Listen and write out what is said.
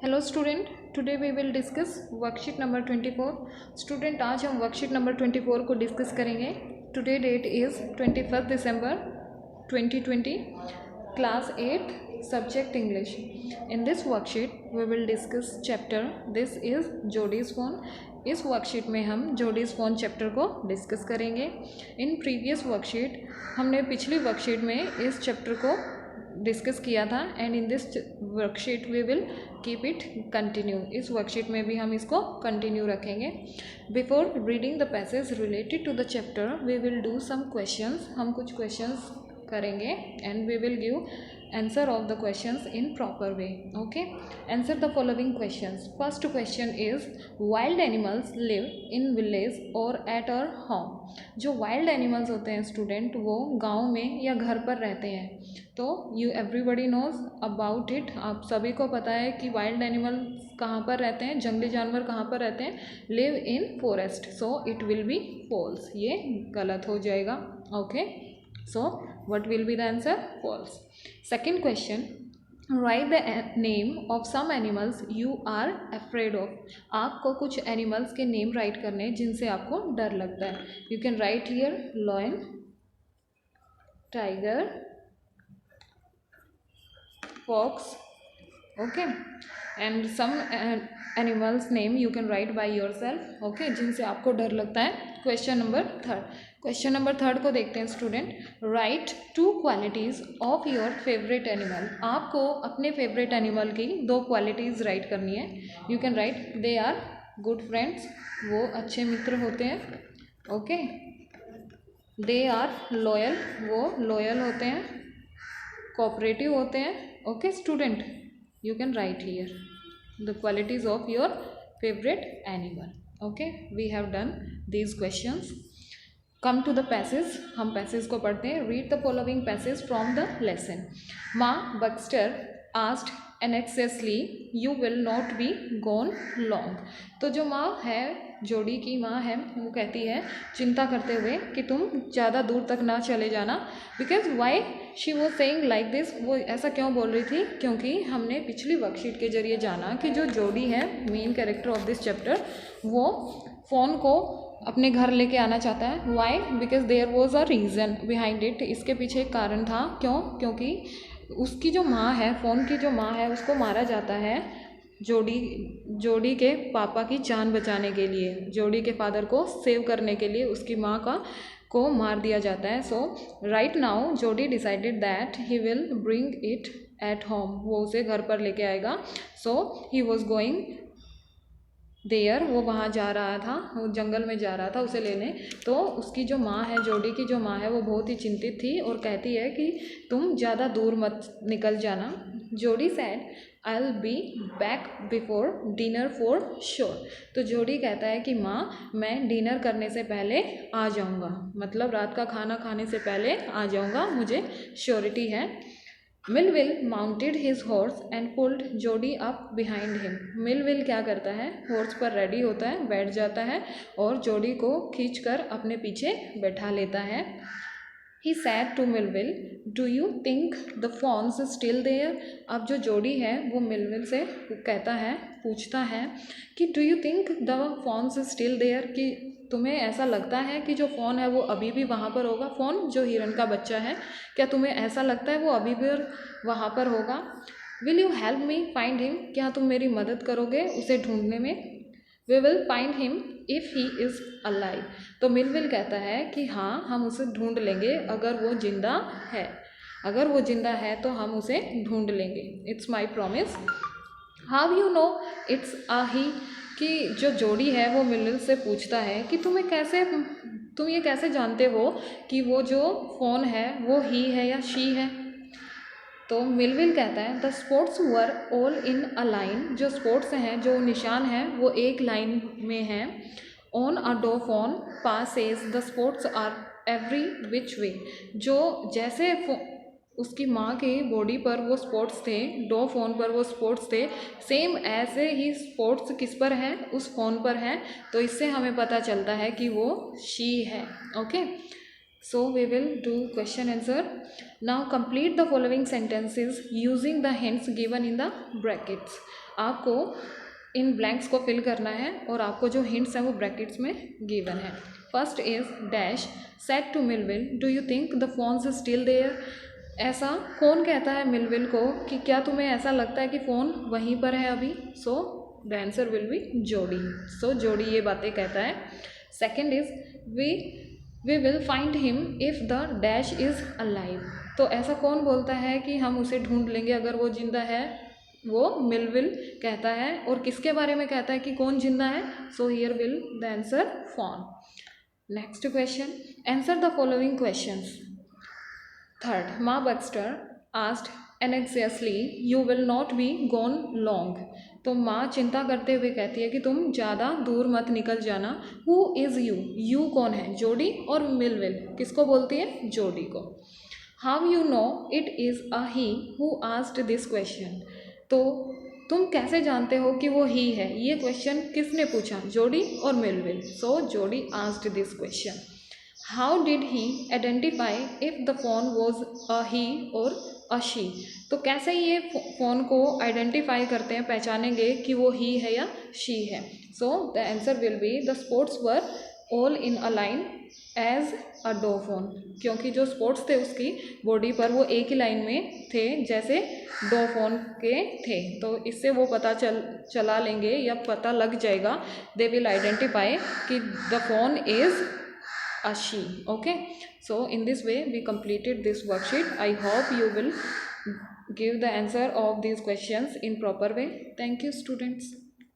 Hello student, today we will discuss worksheet number 24। Student, आज हम worksheet number 24 को discuss करेंगे। Today date is 21 December 2020, class 8, subject English. In this worksheet we will discuss chapter this is Jody's fawn. इस worksheet में हम Jody's fawn chapter को discuss करेंगे। In previous worksheet हमने पिछली वर्कशीट में इस चैप्टर को डिस्कस किया था and in this worksheet we will keep it continue. इस वर्कशीट में भी हम इसको कंटिन्यू रखेंगे। Before reading the passage related to the chapter we will do some questions. हम कुछ क्वेश्चंस करेंगे and we will give answer of the questions in proper way. Okay, answer the following questions. First question is, wild animals live in village or at our home. जो wild animals होते हैं student, वो गांव में या घर पर रहते हैं। तो you everybody knows about it, आप सभी को पता है कि wild animals कहाँ पर रहते हैं, जंगली जानवर कहाँ पर रहते हैं, live in forest. So it will be false. ये गलत हो जाएगा. Okay, so what will be the answer? False. Second question, write the name of some animals you are afraid of. आपको कुछ एनिमल्स के नेम राइट करने हैं जिनसे आपको डर लगता है. You can write here lion, tiger, fox. Okay, and some animals name you can write by yourself. Okay, जिनसे आपको डर लगता है. क्वेश्चन नंबर थर्ड को देखते हैं student. Right 2 qualities of your favourite animal. आपको अपने फेवरेट एनिमल की 2 क्वालिटीज़ राइट करनी है. You can write they are good friends, वो अच्छे मित्र होते हैं. ओके, दे आर लॉयल, वो लॉयल होते हैं, कोऑपरेटिव होते हैं. Okay student, you can write here the qualities of your favorite animal. Okay, we have done these questions. Come to the passage. हम passage को पढ़ते हैं. Read the following passage from the lesson. माँ Baxter asked anxiously, you will not be gone long. तो जो माँ है, जोड़ी की माँ है, वो कहती है चिंता करते हुए कि तुम ज़्यादा दूर तक ना चले जाना. Because why she was saying like this, वो ऐसा क्यों बोल रही थी? क्योंकि हमने पिछली वर्कशीट के जरिए जाना कि जो जोड़ी है, main character of this chapter, वो फ़ोन को अपने घर लेके आना चाहता है. Why? Because there was a reason behind it. इसके पीछे एक कारण था. क्यों? क्योंकि उसकी जो माँ है, फ़ोन की जो माँ है, उसको मारा जाता है जोड़ी के पापा की जान बचाने के लिए, जोड़ी के फादर को सेव करने के लिए उसकी माँ को मार दिया जाता है. सो राइट नाउ जोडी decided that he will bring it at home. वो उसे घर पर लेके आएगा. सो ही वॉज गोइंग देयर, वो वहाँ जा रहा था, वो जंगल में जा रहा था उसे लेने. तो उसकी जो माँ है, जोड़ी की जो माँ है, वो बहुत ही चिंतित थी और कहती है कि तुम ज़्यादा दूर मत निकल जाना. जोड़ी sad I will be back before dinner for sure. तो जोड़ी कहता है कि माँ, मैं डिनर करने से पहले आ जाऊँगा, मतलब रात का खाना खाने से पहले आ जाऊँगा, मुझे श्योरिटी है. Millville mounted his horse and pulled जोडी अप बिहाइंड हिम. मिलविल क्या करता है? हॉर्स पर रेडी होता है, बैठ जाता है और जोडी को खींचकर अपने पीछे बैठा लेता है. He said to Melville, "Do you think the phones is still there?" अब जो जोड़ी है वो मिलविल से कहता है, पूछता है कि Do you think the phones is still there? कि तुम्हें ऐसा लगता है कि जो फ़ोन है वो अभी भी वहाँ पर होगा? फ़ोन जो हिरन का बच्चा है, क्या तुम्हें ऐसा लगता है वो अभी भी वहाँ पर होगा? Will you help me find him? क्या तुम मेरी मदद करोगे उसे ढूंढने में? We will find him if he is alive. तो मिलविल कहता है कि हाँ, हम उसे ढूंढ लेंगे अगर वो जिंदा है. अगर वो जिंदा है तो हम उसे ढूंढ लेंगे. It's my promise. How you know it's a he? कि जो जोड़ी है वो मिलविल से पूछता है कि तुम ये कैसे जानते हो कि वो जो फ़ोन है वो ही है या शी है? तो मिलविल कहता है the spots were all in a line. जो स्पोर्ट्स हैं, जो निशान हैं, वो एक लाइन में हैं. On a doe fawn passes the spots are every which way. जो जैसे उसकी माँ की बॉडी पर वो स्पोर्ट्स थे, डो फोन पर वो स्पोर्ट्स थे, सेम ऐसे ही स्पोर्ट्स किस पर हैं? उस फ़ोन पर हैं. तो इससे हमें पता चलता है कि वो शी है. Okay, so we will do question answer. Now complete the following sentences using the hints given in the brackets. आपको इन ब्लैंक्स को फिल करना है और आपको जो हिंट्स हैं वो ब्रैकेट्स में गिवन है. First is dash said to Millwheel, do you think the fawns is still there. ऐसा कौन कहता है मिलविल को कि क्या तुम्हें ऐसा लगता है कि फ़ोन वहीं पर है अभी. So the answer will be Jody. So Jody ये बातें कहता है. Second is we will find him if the dash is alive. तो ऐसा कौन बोलता है कि हम उसे ढूंढ लेंगे अगर वो जिंदा है. वो मिलविल कहता है. और किसके बारे में कहता है कि कौन जिंदा है. So here will the answer fawn. Next question, answer the following questions. Third, Ma Baxter asked anxiously you will not be gone long. तो माँ चिंता करते हुए कहती है कि तुम ज़्यादा दूर मत निकल जाना. Who is you. यू कौन है. जोडी और मिलविल किसको बोलती है. जोडी को. How you no it is a he who asked this question. तो तुम कैसे जानते हो कि वो ही है. ये क्वेश्चन किसने पूछा. जोडी और Millwheel. So Jody asked this question. How did he identify if the fawn was a he or a she. तो कैसे ये फ़ोन को आइडेंटिफाई करते हैं, पहचानेंगे कि वो ही है या शी है. So the answer will be the spots were all in a line as a doe fawn. क्योंकि जो स्पोर्ट्स थे उसकी बॉडी पर वो एक ही लाइन में थे जैसे डो फोन के थे. तो इससे वो पता चला लेंगे या पता लग जाएगा. दे विल आइडेंटिफाई कि the phone is a she. Okay, so in this way we completed this worksheet. I hope you will give the answer of these questions in proper way. Thank you students.